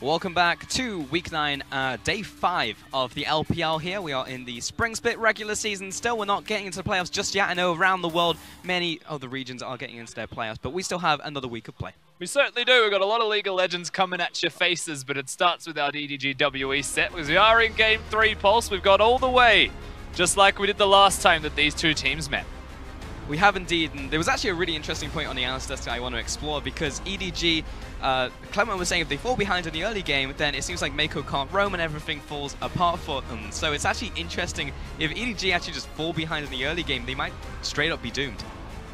Welcome back to Week 9, Day 5 of the LPL here. We are in the Spring Split regular season still. We're not getting into the playoffs just yet. I know around the world, many of the regions are getting into their playoffs, but we still have another week of play. We certainly do. We've got a lot of League of Legends coming at your faces, but it starts with our EDG WE set because we are in Game 3, Pulse. We've got all the way, just like we did the last time that these two teams met. We have indeed, and there was actually a really interesting point on the analyst desk I want to explore because EDG, Clement was saying if they fall behind in the early game, then it seems like Mako can't roam and everything falls apart for them. So it's actually interesting, if EDG actually just fall behind in the early game, they might straight up be doomed.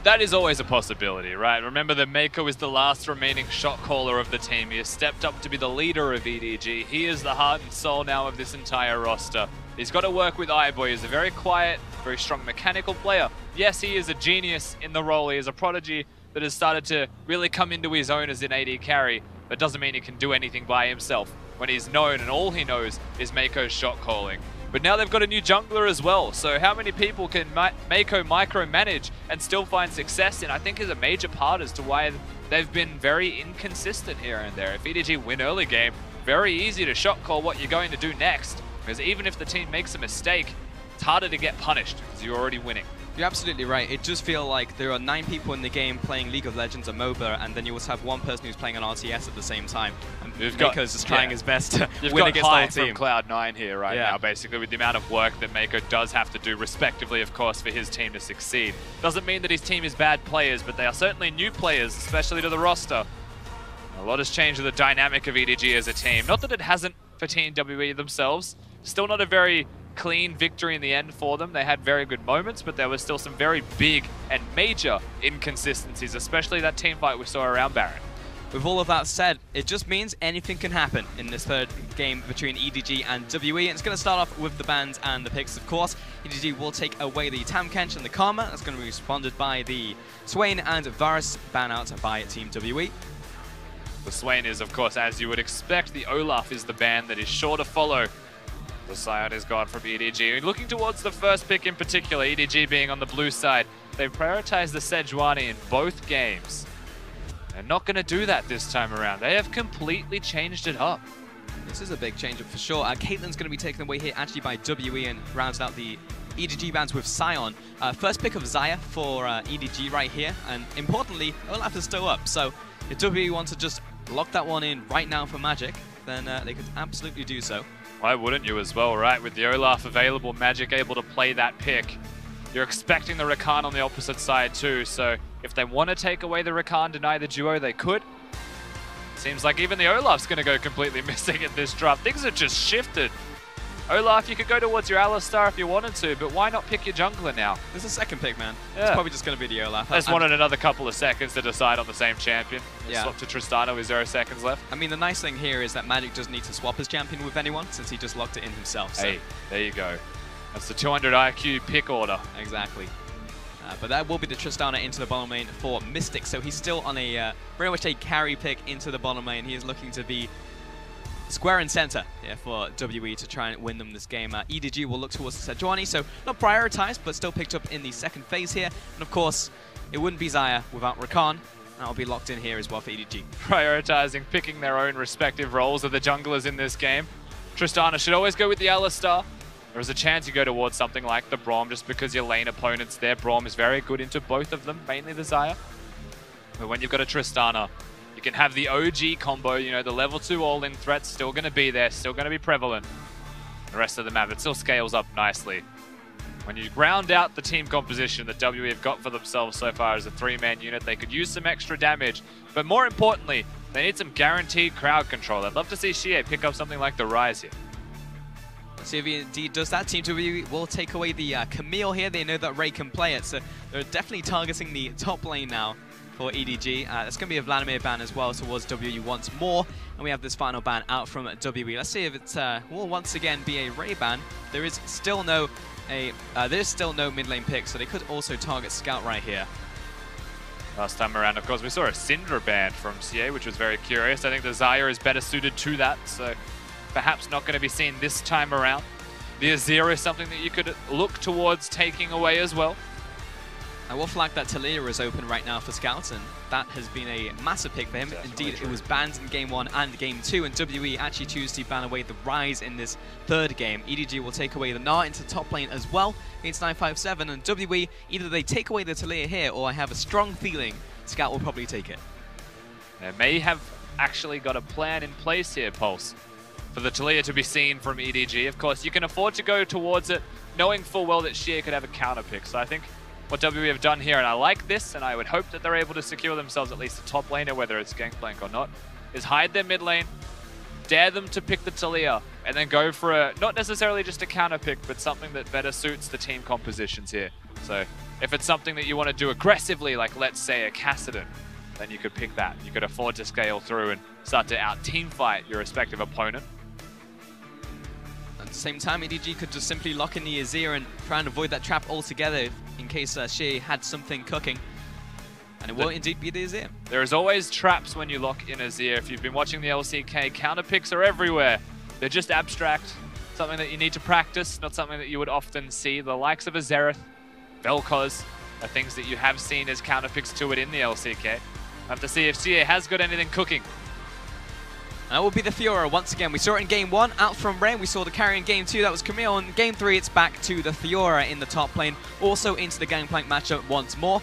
That is always a possibility, right? Remember that Mako is the last remaining shot caller of the team. He has stepped up to be the leader of EDG. He is the heart and soul now of this entire roster. He's got to work with iBoy. He's a very quiet, very strong mechanical player. Yes, he is a genius in the role. He is a prodigy that has started to really come into his own as an AD carry, but doesn't mean he can do anything by himself when he's known and all he knows is Mako's shot calling. But now they've got a new jungler as well, so how many people can Mako micromanage and still find success in, I think, is a major part as to why they've been very inconsistent here and there. If EDG win early game, very easy to shot call what you're going to do next, because even if the team makes a mistake, it's harder to get punished because you're already winning. You're absolutely right. It does feel like there are 9 people in the game playing League of Legends or MOBA, and then you also have one person who's playing an RTS at the same time. And Mako's just trying his best to win against the whole team. From Cloud9 here right now, basically, with the amount of work that Mako does have to do, respectively, of course, for his team to succeed. Doesn't mean that his team is bad players, but they are certainly new players, especially to the roster. A lot has changed with the dynamic of EDG as a team. Not that it hasn't for Team WE themselves. Still not a very clean victory in the end for them. They had very good moments, but there was still some very big and major inconsistencies, especially that team fight we saw around Baron. With all of that said, it just means anything can happen in this third game between EDG and WE. And it's going to start off with the bans and the picks, of course. EDG will take away the Tamkench and the Karma. That's going to be responded by the Swain and Varus, ban out by Team WE. The Swain is, of course, as you would expect. The Olaf is the ban that is sure to follow. The Scion is gone from EDG. Looking towards the first pick in particular, EDG being on the blue side, they've prioritized the Sejuani in both games. They're not going to do that this time around. They have completely changed it up. This is a big change up for sure. Caitlyn's going to be taken away here actually by WE and rounds out the EDG bans with Scion. First pick of Xayah for EDG right here. And importantly, Olaf is still up. So if WE wants to just lock that one in right now for Magic, then they could absolutely do so. Why wouldn't you as well, right? With the Olaf available, Magic able to play that pick. You're expecting the Rakan on the opposite side too, so if they want to take away the Rakan, deny the duo, they could. Seems like even the Olaf's going to go completely missing in this draft. Things have just shifted. Olaf, you could go towards your Alistar if you wanted to, but why not pick your jungler now? There's a second pick, man. Yeah. It's probably just going to be the Olaf. I just wanted another couple of seconds to decide on the same champion. Swap to Tristana with 0 seconds left. I mean, the nice thing here is that Magic doesn't need to swap his champion with anyone since he just locked it in himself. So. Hey, there you go. That's the 200 IQ pick order. Exactly. But that will be the Tristana into the bottom lane for Mystic. So he's still on a very much a carry pick into the bottom lane. He is looking to be square and center for WE to try and win them this game. EDG will look towards the Sejuani, so not prioritized, but still picked up in the second phase here. And of course, it wouldn't be Xayah without Rakan. That'll be locked in here as well for EDG. Prioritizing, picking their own respective roles of the junglers in this game. Tristana should always go with the Alistar. There is a chance you go towards something like the Braum just because your lane opponent's there. Braum is very good into both of them, mainly the Xayah. But when you've got a Tristana, you can have the OG combo, you know, the level 2 all-in threat's still going to be there, still going to be prevalent. The rest of the map, it still scales up nicely. When you round out the team composition that WE have got for themselves so far as a 3-man unit, they could use some extra damage. But more importantly, they need some guaranteed crowd control. I'd love to see Xie pick up something like the Rise here. Let's see if he indeed does that. Team WE will take away the Camille here. They know that Ray can play it, so they're definitely targeting the top lane now for EDG. It's going to be a Vladimir ban as well towards WE once more. And we have this final ban out from WE. Let's see if it will once again be a Ray ban. There is still no mid lane pick, so they could also target Scout right here. Last time around, of course, we saw a Syndra ban from CA, which was very curious. I think the Xayah is better suited to that, so perhaps not going to be seen this time around. The Azir is something that you could look towards taking away as well. I will flag that Talia is open right now for Scouts, and that has been a massive pick for him. Definitely Indeed, true. it was banned in Game 1 and Game 2, and WE actually choose to ban away the Rise in this third game. EDG will take away the Gnar into top lane as well against 957, and WE, either they take away the Talia here, or I have a strong feeling Scout will probably take it. They may have actually got a plan in place here, Pulse, for the Talia to be seen from EDG. Of course, you can afford to go towards it, knowing full well that Shea could have a counter pick. So I think what WE have done here, and I like this, and I would hope that they're able to secure themselves at least a top laner, whether it's Gangplank or not, is hide their mid lane, dare them to pick the Talia, and then go for a, not necessarily just a counter pick, but something that better suits the team compositions here. So if it's something that you want to do aggressively, like let's say a Kassadin, then you could pick that. You could afford to scale through and start to out-team fight your respective opponent. At the same time, EDG could just simply lock in the Azir and try and avoid that trap altogether in case Shea had something cooking. And it will indeed be the Azir. There is always traps when you lock in Azir. If you've been watching the LCK, counter picks are everywhere. They're just abstract, something that you need to practice, not something that you would often see. The likes of a Xerath, Vel'Koz are things that you have seen as counter picks to it in the LCK. I have to see if Shea has got anything cooking. And that will be the Fiora once again. We saw it in Game 1, out from Rain. We saw the carry in Game 2, that was Camille. In Game 3, it's back to the Fiora in the top lane. Also into the Gangplank matchup once more.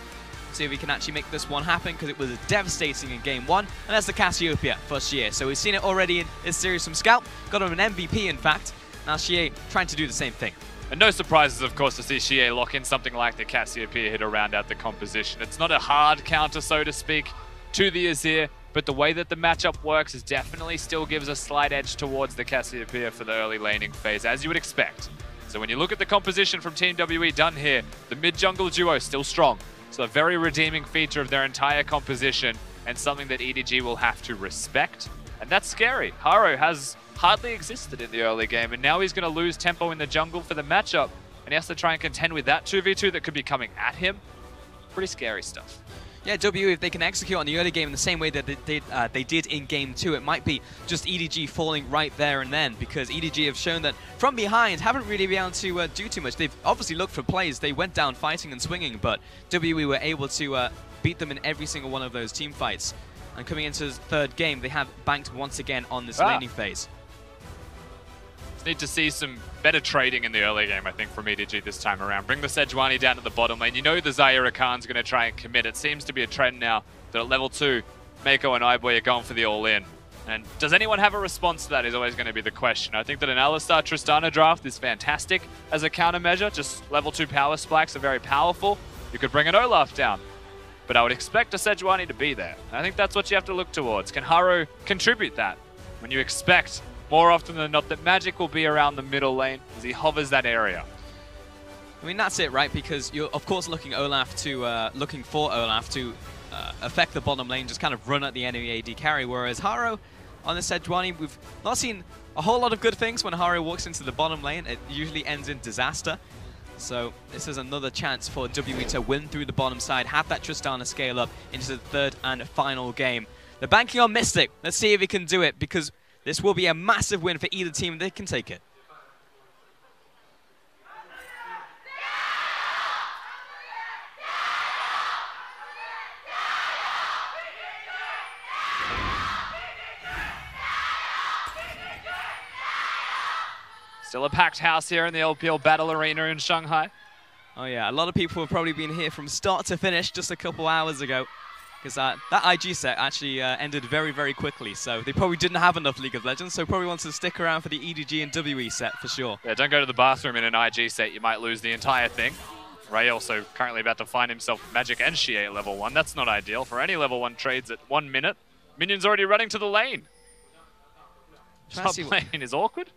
See if we can actually make this one happen, because it was devastating in Game 1. And that's the Cassiopeia for Shea. So we've seen it already in this series from Scout. Got him an MVP, in fact. Now Shea trying to do the same thing. And no surprises, of course, to see Shea lock in something like the Cassiopeia here to round out the composition. It's not a hard counter, so to speak, to the Azir, but the way that the matchup works is definitely still gives a slight edge towards the Cassiopeia for the early laning phase, as you would expect. So when you look at the composition from Team WE done here, the mid-jungle duo is still strong. So a very redeeming feature of their entire composition, and something that EDG will have to respect. And that's scary. Haro has hardly existed in the early game, and now he's going to lose tempo in the jungle for the matchup, and he has to try and contend with that 2v2 that could be coming at him. Pretty scary stuff. Yeah, WE, if they can execute on the early game in the same way that they did in Game 2, it might be just EDG falling right there and then, because EDG have shown that from behind haven't really been able to do too much. They've obviously looked for plays. They went down fighting and swinging, but WE were able to beat them in every single one of those team fights. And coming into the third game, they have banked once again on this laning phase. Need to see some better trading in the early game, I think, from EDG this time around. Bring the Sejuani down to the bottom lane. You know the Zaira Khan's going to try and commit. It seems to be a trend now that at level 2, Mako and Iboy are going for the all-in. And does anyone have a response to that is always going to be the question. I think that an Alistar Tristana draft is fantastic as a countermeasure. Just level 2 power spikes are very powerful. You could bring an Olaf down. But I would expect a Sejuani to be there. And I think that's what you have to look towards. Can Haro contribute that when you expect more often than not that Magic will be around the middle lane as he hovers that area? I mean, that's it, right? Because you're, of course, looking for Olaf to affect the bottom lane, just kind of run at the enemy AD carry, whereas Haro on the Sejuani, we've not seen a whole lot of good things when Haro walks into the bottom lane. It usually ends in disaster. So this is another chance for WE to win through the bottom side, have that Tristana scale up into the third and final game. They're banking on Mystic. Let's see if he can do it, because this will be a massive win for either team. They can take it. Still a packed house here in the LPL Battle Arena in Shanghai. Oh yeah, a lot of people have probably been here from start to finish just a couple hours ago. Because that IG set actually ended very, very quickly, so they probably didn't have enough League of Legends, so probably want to stick around for the EDG and WE set for sure. Yeah, don't go to the bathroom in an IG set, you might lose the entire thing. Ray also currently about to find himself Magic and Shea at level 1. That's not ideal for any level 1 trades at 1 minute. Minions already running to the lane. Top lane is awkward.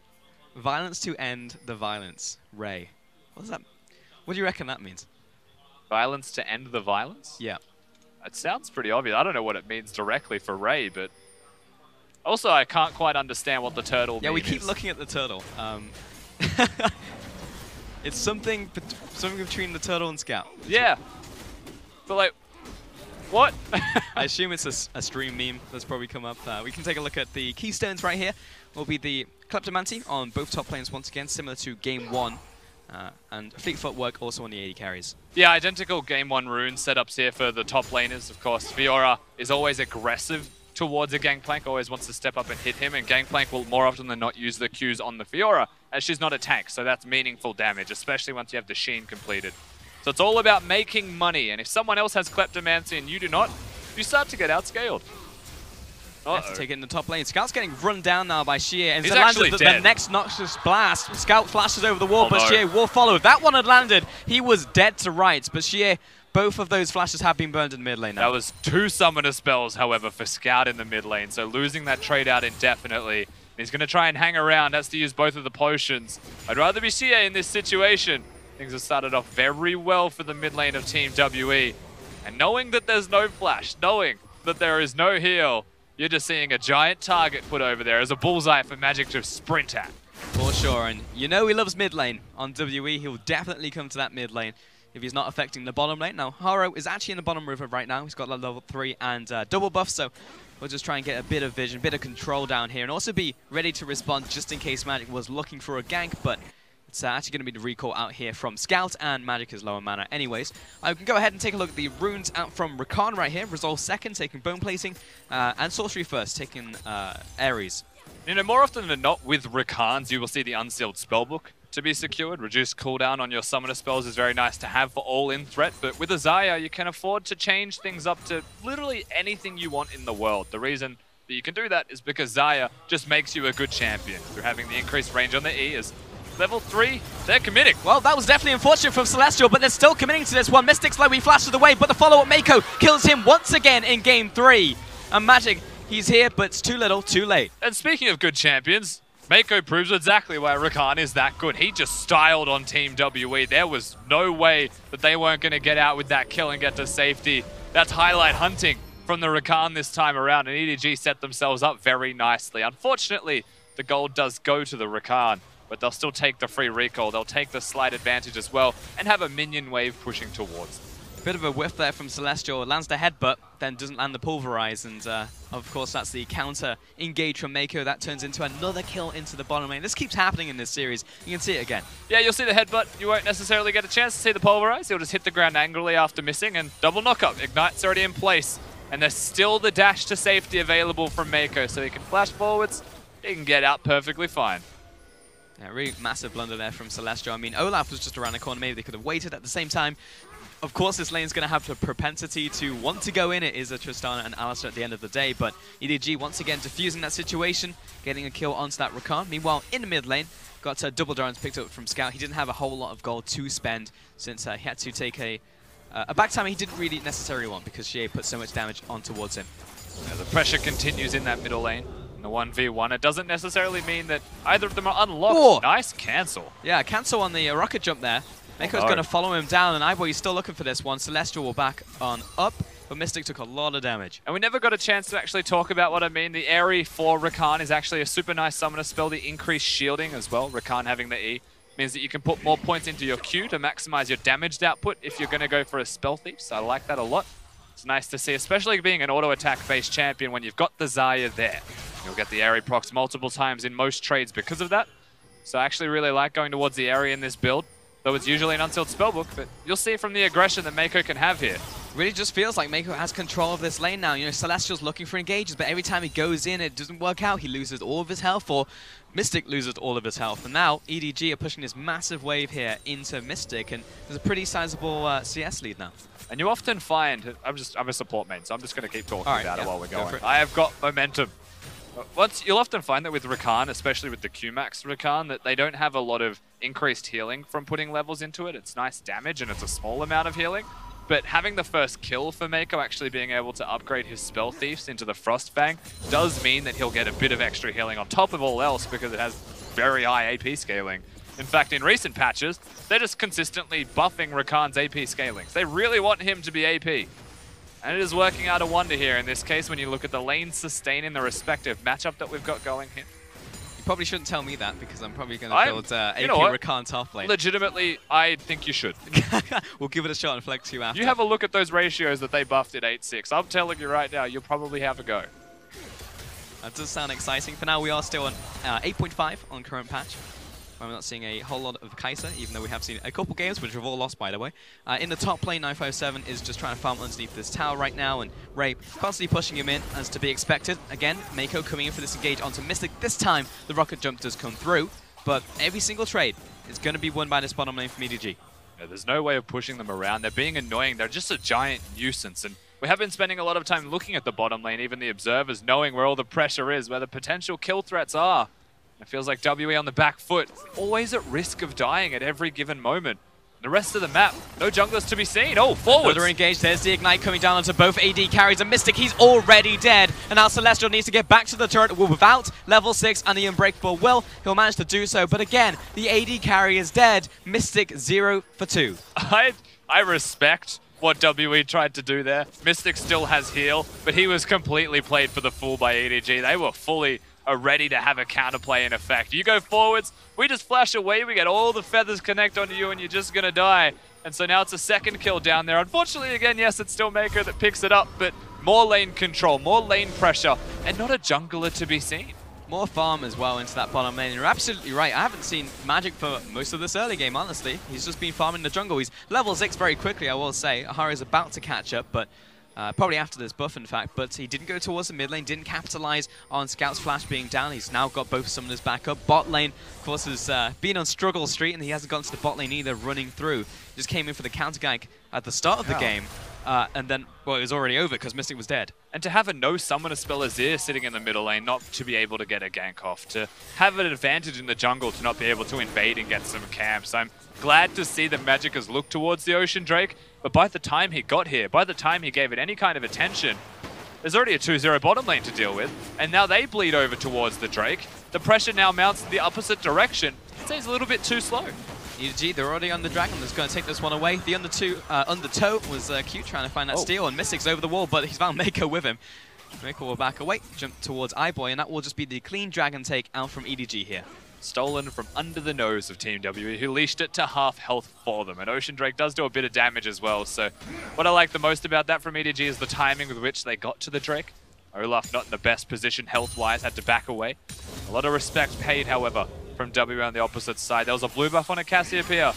Violence to end the violence. Ray. What does that? What do you reckon that means? Violence to end the violence? Yeah. It sounds pretty obvious. I don't know what it means directly for Ray, but also I can't quite understand what the turtle means. Yeah, we keep looking at the turtle. It's something between the turtle and Scout. Yeah. But like, what? I assume it's a stream meme that's probably come up. We can take a look at the keystones right here. Will be the Kleptomancy on both top lanes once again, similar to Game 1. And fleet footwork also on the AD carries. Yeah, identical Game 1 rune setups here for the top laners. Of course, Fiora is always aggressive towards a Gangplank, always wants to step up and hit him, and Gangplank will more often than not use the Qs on the Fiora, as she's not a tank, so that's meaningful damage, especially once you have the Sheen completed. So it's all about making money, and if someone else has Kleptomancy and you do not, you start to get outscaled. Have to take it in the top lane. Scout's getting run down now by Sheer. And He's landed actually the dead. next Noxious Blast. Scout flashes over the wall, but no. Sheer will follow. If that one had landed, he was dead to rights. But Sheer, both of those flashes have been burned in mid lane now. That was 2 summoner spells, however, for Scout in the mid lane, so losing that trade out indefinitely. He's going to try and hang around, has to use both of the potions. I'd rather be Sheer in this situation. Things have started off very well for the mid lane of Team WE. And knowing that there's no flash, knowing that there is no heal, you're just seeing a giant target put over there as a bullseye for Magic to sprint at. For sure, and you know he loves mid lane. On WE, he'll definitely come to that mid lane if he's not affecting the bottom lane. Now, Haro is actually in the bottom river right now. He's got level 3 and double buff, so we'll just try and get a bit of vision, a bit of control down here, and also be ready to respond just in case Magic was looking for a gank, but it's actually going to be the recall out here from Scout, and Magic is lower mana anyways. I can go ahead and take a look at the runes out from Rakan right here. Resolve second, taking Bone Plating, and Sorcery first, taking Ares. You know, more often than not with Rakans, you will see the Unsealed Spellbook to be secured. Reduced cooldown on your summoner spells is very nice to have for all in threat, but with a Xayah, you can afford to change things up to literally anything you want in the world. The reason that you can do that is because Xayah just makes you a good champion. Through having the increased range on the E is level 3, they're committing. Well, that was definitely unfortunate from Celestial, but they're still committing to this one. Mystic slowly flashes away, but the follow-up Mako kills him once again in Game 3. And Magic, he's here, but it's too little, too late. And speaking of good champions, Mako proves exactly why Rakan is that good. He just styled on Team WE. There was no way that they weren't going to get out with that kill and get to safety. That's highlight hunting from the Rakan this time around, and EDG set themselves up very nicely. Unfortunately, the gold does go to the Rakan, but they'll still take the free recall. They'll take the slight advantage as well and have a minion wave pushing towards them. Bit of a whiff there from Celestial. Lands the headbutt, then doesn't land the pulverize, and of course that's the counter engage from Mako. That turns into another kill into the bottom lane. This keeps happening in this series. You can see it again. Yeah, you'll see the headbutt. You won't necessarily get a chance to see the pulverize. He'll just hit the ground angrily after missing, and double knockup. Ignite's already in place, and there's still the dash to safety available from Mako, so he can flash forwards. He can get out perfectly fine. Yeah, really massive blunder there from Celestial. I mean, Olaf was just around the corner. Maybe they could have waited at the same time. Of course, this lane's going to have the propensity to want to go in. It is a Tristana and Alistar at the end of the day, but EDG once again diffusing that situation, getting a kill onto that Rakan. Meanwhile, in the mid lane, got double drones picked up from Scout. He didn't have a whole lot of gold to spend since he had to take a back time he didn't really necessarily want because Shea put so much damage on towards him. Yeah, the pressure continues in that middle lane. In the 1v1, it doesn't necessarily mean that either of them are unlocked. Whoa. Nice cancel. Yeah, cancel on the rocket jump there. Mako's going to follow him down, and Iboy's still looking for this one. Celestial will back on up, but Mystic took a lot of damage. And we never got a chance to actually talk about what I mean. The Aerie for Rakan is actually a super nice summoner spell. The increased shielding as well, Rakan having the E, means that you can put more points into your Q to maximize your damaged output if you're going to go for a spell thief, so I like that a lot. It's nice to see, especially being an auto-attack based champion when you've got the Xayah there. You'll get the Aerie procs multiple times in most trades because of that. So I actually really like going towards the Aerie in this build, though it's usually an unsealed spellbook, but you'll see from the aggression that Mako can have here. Really just feels like Mako has control of this lane now. You know, Celestial's looking for engages, but every time he goes in, it doesn't work out. He loses all of his health, or Mystic loses all of his health. And now EDG are pushing this massive wave here into Mystic, and there's a pretty sizable CS lead now. And you often find, I'm a support main, so I'm just going to keep talking about it while we're going. Go I have got momentum. You'll often find that with Rakan, especially with the Qmax Rakan, that they don't have a lot of increased healing from putting levels into it. It's nice damage and it's a small amount of healing. But having the first kill for Mako, actually being able to upgrade his Spell Thieves into the Frostfang, does mean that he'll get a bit of extra healing on top of all else because it has very high AP scaling. In fact, in recent patches, they're just consistently buffing Rakan's AP scalings. They really want him to be AP. And it is working out a wonder here in this case when you look at the lane sustain in the respective matchup that we've got going here. You probably shouldn't tell me that because I'm probably going to build AP Rakan top lane. Legitimately, I think you should. We'll give it a shot and flex you after. You have a look at those ratios that they buffed at 8-6. I'm telling you right now, you'll probably have a go. That does sound exciting. For now, we are still on 8.5 on current patch. I'm not seeing a whole lot of Kai'Sa, even though we have seen a couple games, which we've all lost, by the way. In the top lane, 957 is just trying to farm underneath this tower right now, and Ray constantly pushing him in, as to be expected. Again, Mako coming in for this engage onto Mystic. This time, the rocket jump does come through, but every single trade is going to be won by this bottom lane from EDG. Yeah, there's no way of pushing them around. They're being annoying. They're just a giant nuisance, and we have been spending a lot of time looking at the bottom lane, even the observers, knowing where all the pressure is, where the potential kill threats are. It feels like WE on the back foot, always at risk of dying at every given moment. The rest of the map, no junglers to be seen. Oh, forwards! Another engage, there's the Ignite coming down onto both AD carries, and Mystic, he's already dead. And now Celestial needs to get back to the turret without level 6 and the Unbreakable will. He'll manage to do so, but again, the AD carry is dead. Mystic 0 for 2. I respect what WE tried to do there. Mystic still has heal, but he was completely played for the fool by EDG. They were fully ready to have a counterplay in effect. You go forwards, we just flash away, we get all the feathers connect onto you, and you're just gonna die. And so now it's a second kill down there. Unfortunately, again, yes, it's still Mako that picks it up, but more lane control, more lane pressure, and not a jungler to be seen. More farm as well into that bottom lane. You're absolutely right. I haven't seen Magic for most of this early game, honestly. He's just been farming the jungle. He's level 6 very quickly, I will say. Ahari's about to catch up, but probably after this buff, in fact. But he didn't go towards the mid lane, didn't capitalize on Scout's flash being down. He's now got both summoners back up. Bot lane, of course, has been on struggle street, and he hasn't gotten to the bot lane either, running through. Just came in for the counter gank at the start of the game. And then, well, it was already over because Mystic was dead. And to have a no summoner spell Azir sitting in the middle lane, not to be able to get a gank off, to have an advantage in the jungle to not be able to invade and get some camps. I'm glad to see that Magic has looked towards the Ocean Drake, but by the time he got here, by the time he gave it any kind of attention, there's already a 2-0 bottom lane to deal with, and now they bleed over towards the Drake. The pressure now mounts in the opposite direction. I'd say he's a little bit too slow. EDG, they're already on the Dragon. That's going to take this one away. The undertow was cute, trying to find that steal, and Mystic's over the wall, but he's found Mako with him. Mako will back away, jump towards iBoy, and that will just be the clean Dragon take out from EDG here. Stolen from under the nose of Team WE, who leashed it to half health for them. And Ocean Drake does do a bit of damage as well, so what I like the most about that from EDG is the timing with which they got to the Drake. Olaf not in the best position health-wise, had to back away. A lot of respect paid, however, from WE on the opposite side. There was a blue buff on a Cassiopeia.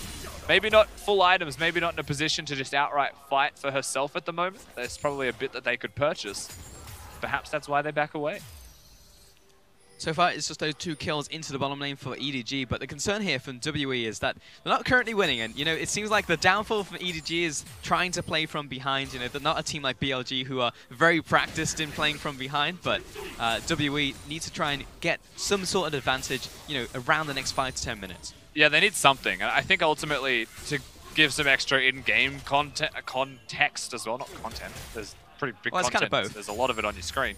Maybe not full items, maybe not in a position to just outright fight for herself at the moment. There's probably a bit that they could purchase. Perhaps that's why they back away. So far, it's just those 2 kills into the bottom lane for EDG, but the concern here from WE is that they're not currently winning, and, you know, it seems like the downfall from EDG is trying to play from behind. You know, they're not a team like BLG who are very practiced in playing from behind, but WE needs to try and get some sort of advantage, you know, around the next 5 to 10 minutes. Yeah, they need something. I think ultimately to give some extra in-game context as well, not content. There's pretty big content. It's kind of both. There's a lot of it on your screen.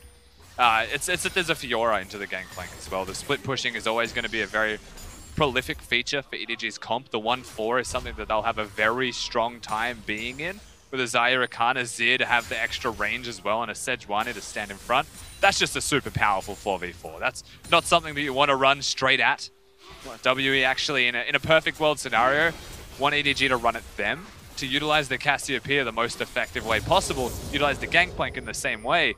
There's a Fiora into the Gangplank as well. The split pushing is always going to be a very prolific feature for EDG's comp. The 1-4 is something that they'll have a very strong time being in, with a Xayah Rakan, Azir to have the extra range as well, and a Sejuani to stand in front. That's just a super powerful 4v4. That's not something that you want to run straight at. WE actually, in a perfect world scenario, want EDG to run at them, to utilize the Cassiopeia the most effective way possible, utilize the Gangplank in the same way.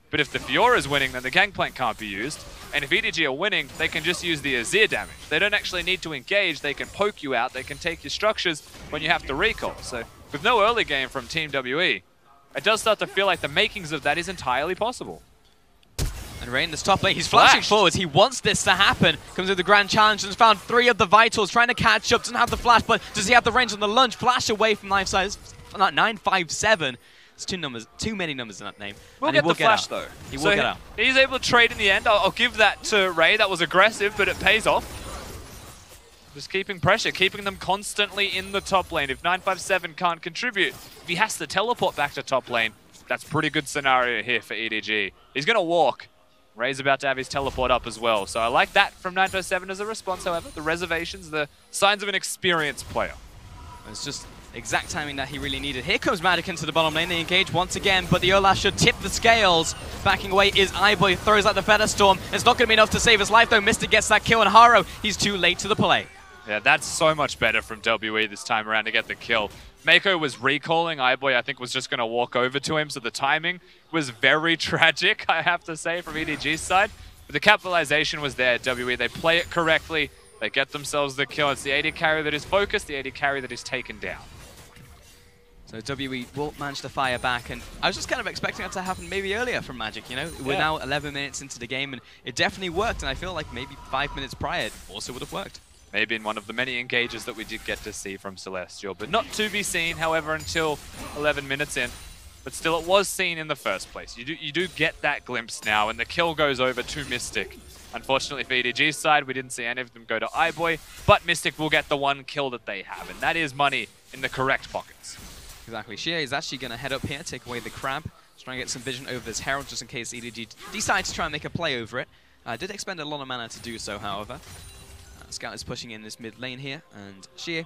But if the Fiora is winning, then the Gangplank can't be used. And if EDG are winning, they can just use the Azir damage. They don't actually need to engage. They can poke you out. They can take your structures when you have to recall. So with no early game from Team WE, it does start to feel like the makings of that is entirely possible. And Ray in this top lane, he's flashing forwards. He wants this to happen. Comes with the grand challenge and has found 3 of the vitals, trying to catch up. Doesn't have the flash, but does he have the range on the lunge? Flash away from 957. There's too many numbers in that name. We'll get the flash though. He will get out. He's able to trade in the end. I'll give that to Ray. That was aggressive, but it pays off. Just keeping pressure, keeping them constantly in the top lane. If 957 can't contribute, if he has to teleport back to top lane, that's a pretty good scenario here for EDG. He's going to walk. Ray's about to have his teleport up as well. So I like that from 957 as a response, however. The reservations, the signs of an experienced player. It's just exact timing that he really needed. Here comes Magic into the bottom lane. They engage once again, but the Olaf should tip the scales. Backing away is iBoy, throws out the Feather Storm. It's not going to be enough to save his life, though. Mystic gets that kill, and Haro, he's too late to the play. Yeah, that's so much better from WE this time around to get the kill. Mako was recalling. iBoy, I think, was just going to walk over to him, so the timing was very tragic, I have to say, from EDG's side. But the capitalization was there, WE. They play it correctly. They get themselves the kill. It's the AD carry that is focused, the AD carry that is taken down. So WE will manage to fire back, and I was just kind of expecting it to happen maybe earlier from Magic, you know? We're now 11 minutes into the game, and it definitely worked, and I feel like maybe 5 minutes prior it also would have worked. Maybe in one of the many engages that we did get to see from Celestial, but not to be seen, however, until 11 minutes in. But still, it was seen in the first place. You do get that glimpse now, and the kill goes over to Mystic. Unfortunately for EDG's side, we didn't see any of them go to iBoy, but Mystic will get the one kill that they have, and that is money in the correct pockets. Exactly. Shea is actually going to head up here, take away the crab, just try and get some vision over this Herald just in case EDG decides to try and make a play over it. Did expend a lot of mana to do so, however. Scout is pushing in this mid lane here, and Shea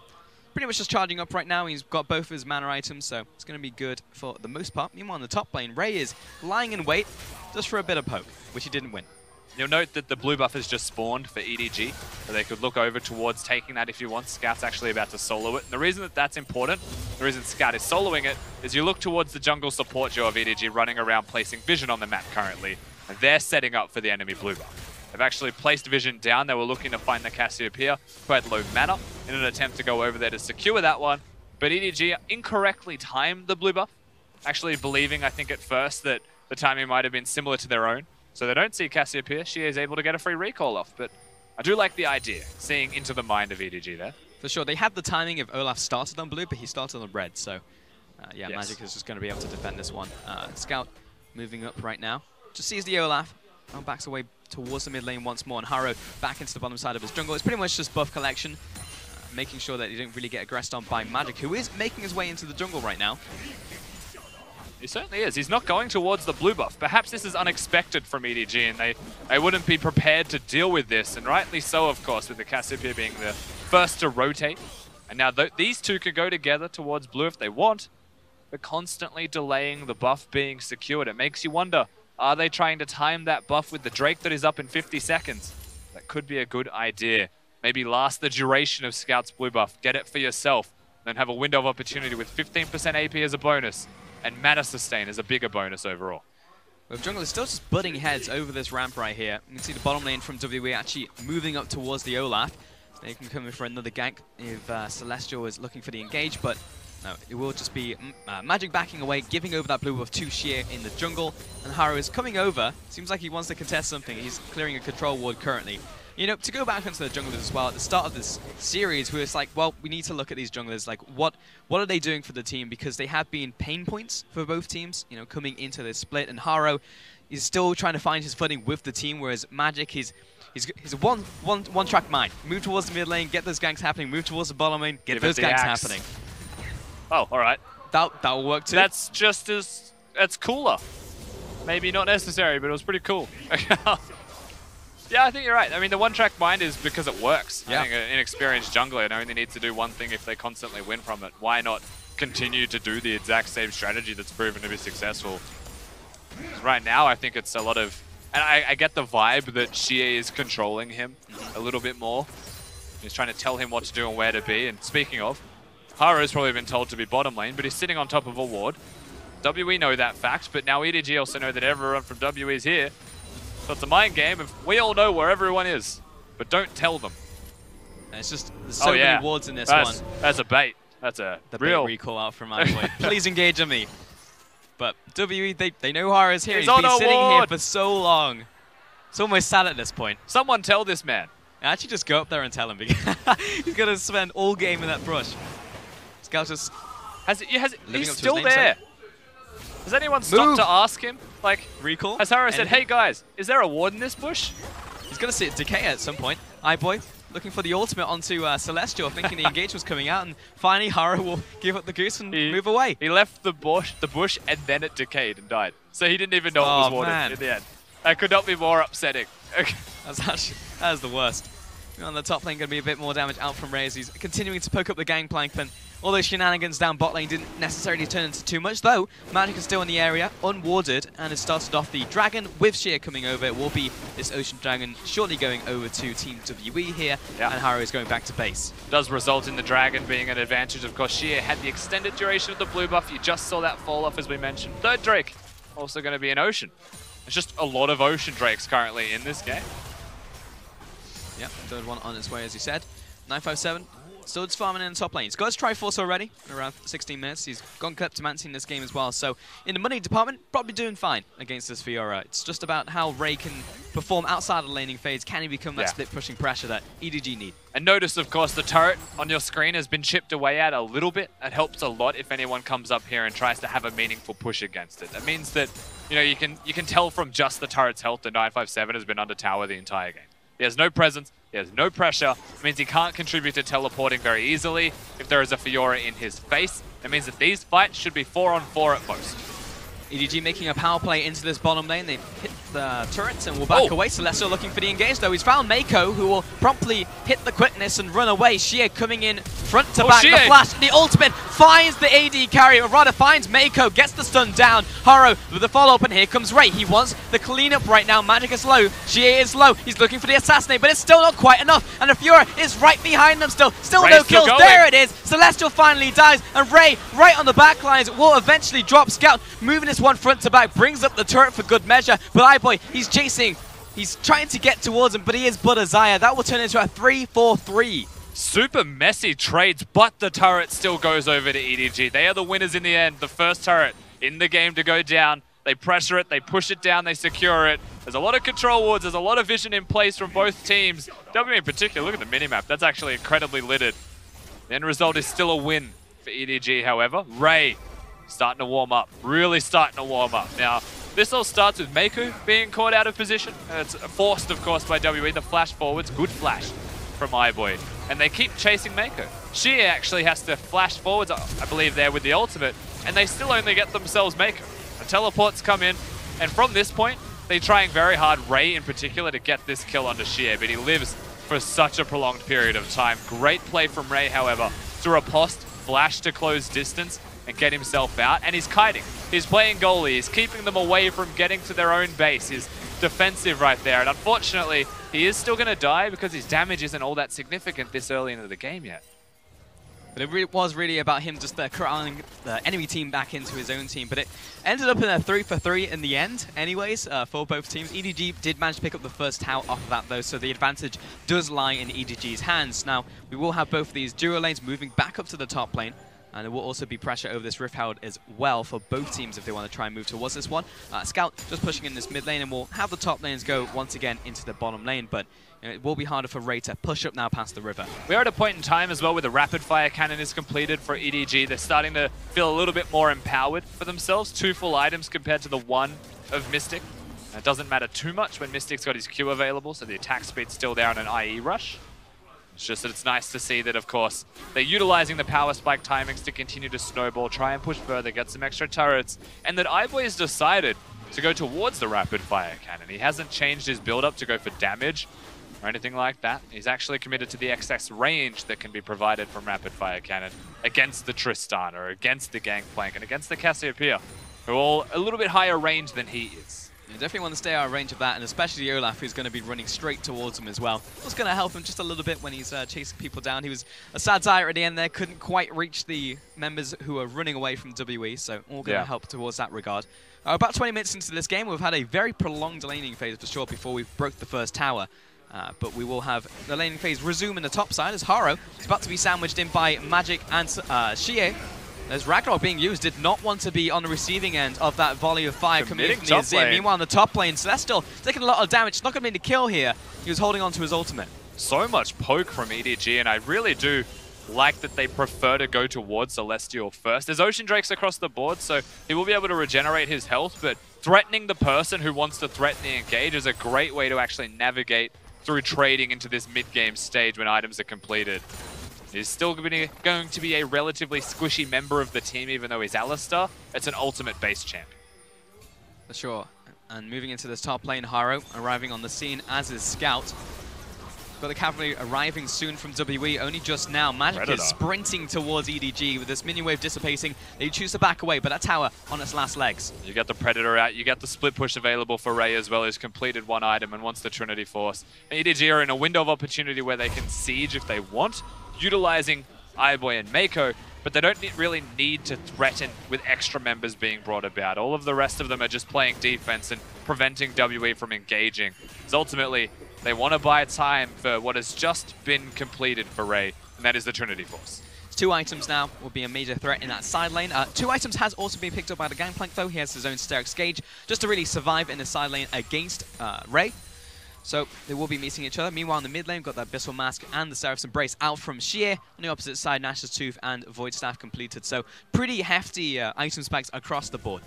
pretty much just charging up right now. He's got both of his mana items, so it's going to be good for the most part. Meanwhile, on the top lane, Ray is lying in wait just for a bit of poke, which he didn't win. You'll note that the blue buff has just spawned for EDG, so they could look over towards taking that if you want. Scout's actually about to solo it. And the reason that that's important, the reason Scout is soloing it, is you look towards the jungle support duo of EDG running around placing vision on the map currently, and they're setting up for the enemy blue buff. They've actually placed vision down. They were looking to find the Cassiopeia, who had low mana, in an attempt to go over there to secure that one. But EDG incorrectly timed the blue buff, actually believing, I think at first, that the timing might have been similar to their own. So they don't see Cassiopeia. She is able to get a free recall off. But I do like the idea, seeing into the mind of EDG there. For sure. They had the timing if Olaf started on blue, but he started on red. So, yeah, yes. Magic is just going to be able to defend this one. Scout moving up right now. Just sees the Olaf. Now backs away towards the mid lane once more. And Haro back into the bottom side of his jungle. It's pretty much just buff collection, making sure that he didn't really get aggressed on by Magic, who is making his way into the jungle right now. He certainly is. He's not going towards the blue buff. Perhaps this is unexpected from EDG, and they wouldn't be prepared to deal with this, and rightly so, of course, with the Cassiopeia being the first to rotate. And now these two could go together towards blue if they want, but constantly delaying the buff being secured. It makes you wonder, are they trying to time that buff with the Drake that is up in 50 seconds? That could be a good idea. Maybe last the duration of Scout's blue buff, get it for yourself, then have a window of opportunity with 15% AP as a bonus. And mana sustain is a bigger bonus overall. Well, jungle is still just butting heads over this ramp right here. You can see the bottom lane from WE actually moving up towards the Olaf. They can come in for another gank if Celestial is looking for the engage, but no, it will just be Magic backing away, giving over that blue buff to Sheer in the jungle. And Haru is coming over. Seems like he wants to contest something. He's clearing a control ward currently. You know, to go back into the junglers as well, at the start of this series, we was like, well, we need to look at these junglers, like, what are they doing for the team? Because they have been pain points for both teams, you know, coming into this split, and Haro is still trying to find his footing with the team, whereas Magic, he's a one-track mind. Move towards the mid lane, get those ganks happening, move towards the bottom lane, get those ganks happening. Oh, alright. That'll work too. That's just as, that's cooler. Maybe not necessary, but it was pretty cool. Yeah, I think you're right. I mean, the one-track mind is because it works. Yeah. I think an inexperienced jungler only needs to do one thing if they constantly win from it. Why not continue to do the exact same strategy that's proven to be successful? Right now, I think it's a lot of... And I get the vibe that Xie is controlling him a little bit more. He's trying to tell him what to do and where to be. And speaking of, Haru's probably been told to be bottom lane, but he's sitting on top of a ward. WE know that fact, but now EDG also know that everyone from WE is here. So it's a mind game, and we all know where everyone is, but don't tell them. And it's just, there's so many wards in this one. That's a bait. That's a real bait recall out from iBoy. Please engage on me. But WE, they know Hara's here. He's been sitting here for so long. It's almost sad at this point. Someone tell this man. Actually, just go up there and tell him, because he's going to spend all game in that brush. Scout just... He's still there. Has anyone stopped to ask him? Like, recall? Has Haro said, hey guys, is there a ward in this bush? He's going to see it decay at some point. iBoy looking for the ultimate onto Celestial, thinking the engage was coming out, and finally Haro will give up the goose and move away. He left the bush, and then it decayed and died. So he didn't even know it was warded in the end. That could not be more upsetting. That is the worst. On the top lane, going to be a bit more damage out from Reyes. He's continuing to poke up the gangplank, and all those shenanigans down bot lane didn't necessarily turn into too much, though Magic is still in the area, unwarded, and has started off the Dragon with Sheer coming over. It will be this Ocean Dragon shortly going over to Team WE here, and Haro is going back to base. Does result in the Dragon being an advantage. Of course, Sheer had the extended duration of the blue buff. You just saw that fall off, as we mentioned. Third Drake, also going to be an Ocean. There's just a lot of Ocean Drakes currently in this game. Yep, third one on its way, as you said. 957. Still just farming in the top lane. He's got his Triforce already in around 16 minutes. He's gone Kleptomancy in this game as well. So in the money department, probably doing fine against this Fiora. It's just about how Ray can perform outside of the laning phase. Can he become that split pushing pressure that EDG need? And notice, of course, the turret on your screen has been chipped away at a little bit. It helps a lot if anyone comes up here and tries to have a meaningful push against it. That means that, you know, you can tell from just the turret's health that 957 has been under tower the entire game. He has no presence, he has no pressure. It means he can't contribute to teleporting very easily. If there is a Fiora in his face, it means that these fights should be 4-on-4 at most. EDG making a power play into this bottom lane. They've hit the turrets and will back away. Celestial looking for the engage, though. He's found Mako, who will promptly hit the quickness and run away. Xie coming in front to back. The flash, the ultimate finds the AD carry, or rather finds Mako, gets the stun down. Haro with the follow-up, and here comes Ray. He wants the cleanup right now. Magic is low. Xie is low. He's looking for the assassinate, but it's still not quite enough. And the Fiora is right behind them still. Still no kills. There it is. Celestial finally dies, and Ray, right on the back lines, will eventually drop. Scout moving this one front to back, brings up the turret for good measure. But iBoy, he's chasing. He's trying to get towards him, but he is but a Zaya. That will turn into a 3-4-3. Super messy trades, but the turret still goes over to EDG. They are the winners in the end. The first turret in the game to go down. They pressure it, they push it down, they secure it. There's a lot of control wards, there's a lot of vision in place from both teams. W in particular, look at the minimap. That's actually incredibly littered. The end result is still a win for EDG, however. Ray starting to warm up, really starting to warm up. Now, this all starts with Mako being caught out of position. It's forced, of course, by WE. The flash forwards, good flash from iBoy. And they keep chasing Mako. She actually has to flash forwards, I believe, there with the ultimate, and they still only get themselves Mako. The teleports come in, and from this point, they're trying very hard, Ray in particular, to get this kill onto Xie, but he lives for such a prolonged period of time. Great play from Ray, however, to riposte, flash to close distance, and get himself out, and he's kiting. He's playing goalie, he's keeping them away from getting to their own base. He's defensive right there, and unfortunately, he is still going to die because his damage isn't all that significant this early into the game yet. But it was really about him just corralling the enemy team back into his own team. But it ended up in a 3-for-3 in the end anyways for both teams. EDG did manage to pick up the first tower off of that though, so the advantage does lie in EDG's hands. Now, we will have both of these duo lanes moving back up to the top lane. And there will also be pressure over this Rift Herald as well for both teams if they want to try and move towards this one. Scout just pushing in this mid lane, and we'll have the top lanes go once again into the bottom lane. But you know, it will be harder for Ray to push up now past the river. We are at a point in time as well where the rapid fire cannon is completed for EDG. They're starting to feel a little bit more empowered for themselves. 2 full items compared to the 1 of Mystic. It doesn't matter too much when Mystic's got his Q available, so the attack speed's still there on an IE rush. It's just that it's nice to see that, of course, they're utilizing the power spike timings to continue to snowball, try and push further, get some extra turrets, and that iBoy has decided to go towards the rapid fire cannon. He hasn't changed his build-up to go for damage or anything like that. He's actually committed to the excess range that can be provided from rapid fire cannon against the Tristan or against the Gangplank and against the Cassiopeia, who are all a little bit higher range than he is. You definitely want to stay out of range of that, and especially Olaf, who's going to be running straight towards him as well. It's going to help him just a little bit when he's chasing people down. He was a sad tire at the end there, couldn't quite reach the members who are running away from WE, so all going to help towards that regard. About 20 minutes into this game, we've had a very prolonged laning phase for sure before we broke the first tower. But we will have the laning phase resume in the top side as Haro is about to be sandwiched in by Magic and Xie. As Ragnarok being used, did not want to be on the receiving end of that volley of fire coming in from the Azir. Meanwhile, on the top lane, Celestial taking a lot of damage. It's not going to be the kill here. He was holding on to his ultimate. So much poke from EDG, and I really do like that they prefer to go towards Celestial first. There's Ocean Drakes across the board, so he will be able to regenerate his health, but threatening the person who wants to threaten the engage is a great way to actually navigate through trading into this mid-game stage when items are completed. He's still going to be a relatively squishy member of the team, even though he's Alistar. It's an ultimate base champ. For sure. And moving into this top lane, Haro arriving on the scene, as is Scout. Got the cavalry arriving soon from WE, only just now. Magic is sprinting towards EDG with this minion wave dissipating. They choose to back away, but that tower on its last legs. You get the Predator out, you get the split push available for Ray as well, who's completed 1 item and wants the Trinity Force. And EDG are in a window of opportunity where they can siege if they want, utilizing iBoy and Mako, but they don't really need to threaten with extra members being brought about. All of the rest of them are just playing defense and preventing WE from engaging. So ultimately, they want to buy time for what has just been completed for Ray, and that is the Trinity Force. 2 items now will be a major threat in that side lane. 2 items has also been picked up by the Gangplank though. He has his own Sterix Gauge just to really survive in the side lane against Ray. So they will be meeting each other. Meanwhile, in the mid lane, we've got that Abyssal Mask and the Seraph's Embrace out from Sheer. On the opposite side, Nash's Tooth and Void Staff completed. So pretty hefty item specs across the board.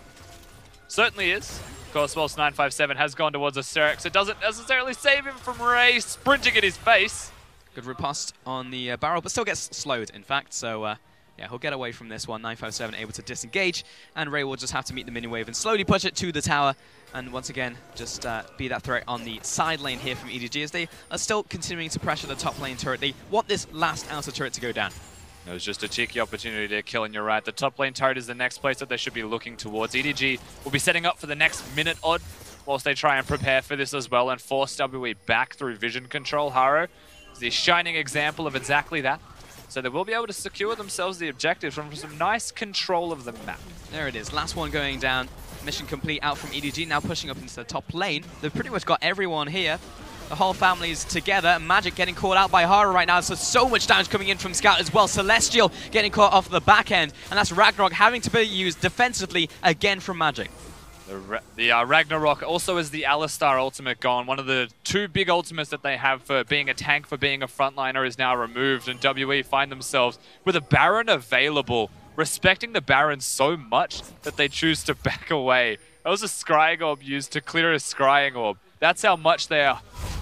Certainly is. Of course, whilst 957 has gone towards a Sterix, it doesn't necessarily save him from Ray sprinting in his face. Good riposte on the barrel, but still gets slowed, in fact. So, yeah, he'll get away from this one. 957 able to disengage, and Ray will just have to meet the mini wave and slowly push it to the tower. And once again, just be that threat on the side lane here from EDG as they are still continuing to pressure the top lane turret. They want this last outer turret to go down. It was just a cheeky opportunity to kill, and you're right. The top lane turret is the next place that they should be looking towards. EDG will be setting up for the next minute odd whilst they try and prepare for this as well and force WE back through vision control. Haro is the shining example of exactly that. So they will be able to secure themselves the objective from some nice control of the map. There it is. Last one going down. Mission complete out from EDG, now pushing up into the top lane. They've pretty much got everyone here. The whole family's together. Magic getting caught out by Hara right now, so much damage coming in from Scout as well. Celestial getting caught off the back end, and that's Ragnarok having to be used defensively again from Magic. The Ragnarok also is the Alistar ultimate gone. One of the 2 big ultimates that they have for being a tank, for being a frontliner, is now removed, and WE find themselves with a Baron available, respecting the Baron so much that they choose to back away. That was a Scrying Orb used to clear a Scrying Orb. That's how much they are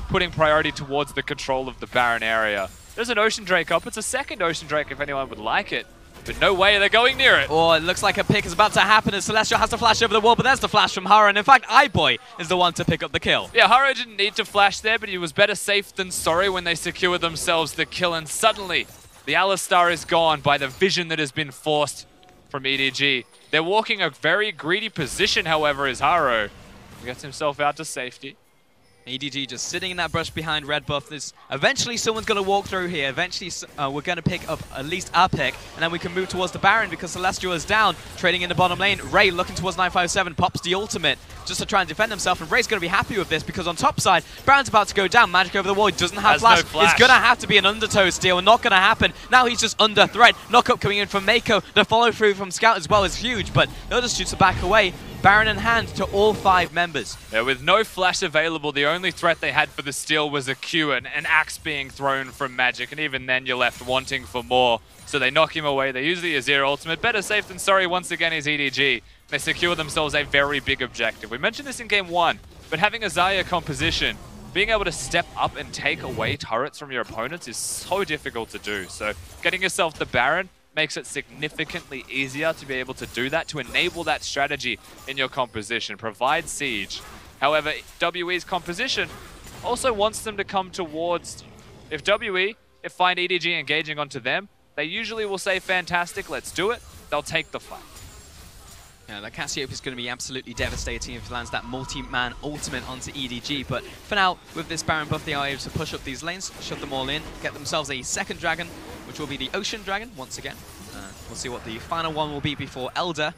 putting priority towards the control of the Baron area. There's an Ocean Drake up. It's a second Ocean Drake if anyone would like it. But no way they're going near it. Oh, it looks like a pick is about to happen as Celestial has to flash over the wall, but there's the flash from Hara, and in fact, iBoy is the one to pick up the kill. Yeah, Hara didn't need to flash there, but he was better safe than sorry when they secured themselves the kill, and suddenly the Alistar is gone by the vision that has been forced from EDG. They're walking a very greedy position, however, is Haro. He gets himself out to safety. EDG just sitting in that brush behind red buff. Eventually someone's going to walk through here. Eventually we're going to pick up at least a pick, and then we can move towards the Baron because Celestial is down, trading in the bottom lane. Ray looking towards 957, pops the ultimate just to try and defend himself, and Ray's going to be happy with this because on top side, Baron's about to go down. Magic over the wall, he doesn't have flash. No flash. It's going to have to be an undertow steal, not going to happen. Now he's just under threat. Knockup coming in from Mako. The follow through from Scout as well is huge, but they'll just choose to back away. Baron in hand to all 5 members. Yeah, with no flash available, the only threat they had for the steal was a Q and an axe being thrown from Magic, and even then you're left wanting for more. So they knock him away. They use the Azir ultimate. Better safe than sorry once again is EDG. They secure themselves a very big objective. We mentioned this in game 1, but having a Xayah composition, being able to step up and take away turrets from your opponents is so difficult to do. So getting yourself the Baron makes it significantly easier to be able to do that, to enable that strategy in your composition, provide siege. However, WE's composition also wants them to come towards, if find EDG engaging onto them, they usually will say, fantastic, let's do it. They'll take the fight. Yeah, that Cassiope is going to be absolutely devastating if he lands that multi-man ultimate onto EDG, but for now, with this Baron buff, they are able to push up these lanes, shove them all in, get themselves a second dragon, which will be the Ocean Dragon once again. We'll see what the final one will be before Elder.